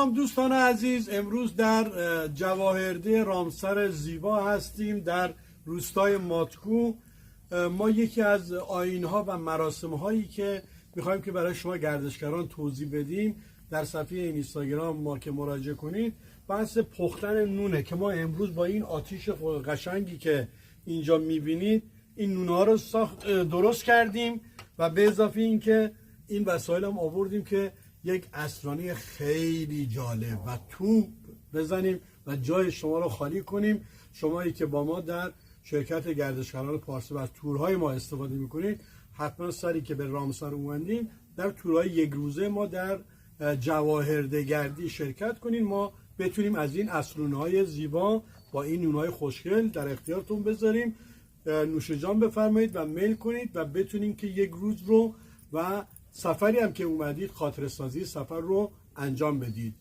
سلام دوستان عزیز، امروز در جواهرده رامسر زیبا هستیم در روستای ماتکو. ما یکی از آیین‌ها و مراسم‌هایی که می‌خوایم که برای شما گردشگران توضیح بدیم در صفحه اینستاگرام ما که مراجعه کنید بحث پختن نونه که ما امروز با این آتیش قشنگی که اینجا می‌بینید این نون‌ها رو درست کردیم و به اضافه این که این وسایل هم آوردیم که یک اسرانی خیلی جالب و توپ بزنیم و جای شما رو خالی کنیم. شمایی که با ما در شرکت گردشگران پارسی و از تورهای ما استفاده میکنید حتما سری که به رامسر اومدین در تورهای یک روزه ما در جواهرده گردی شرکت کنین. ما بتونیم از این اسرونهای زیبا با این نونهای خوشگل در اختیارتون بذاریم. نوش جان بفرمایید و میل کنید و بتونیم که یک روز رو و سفری هم که اومدید خاطره سازی سفر رو انجام بدید.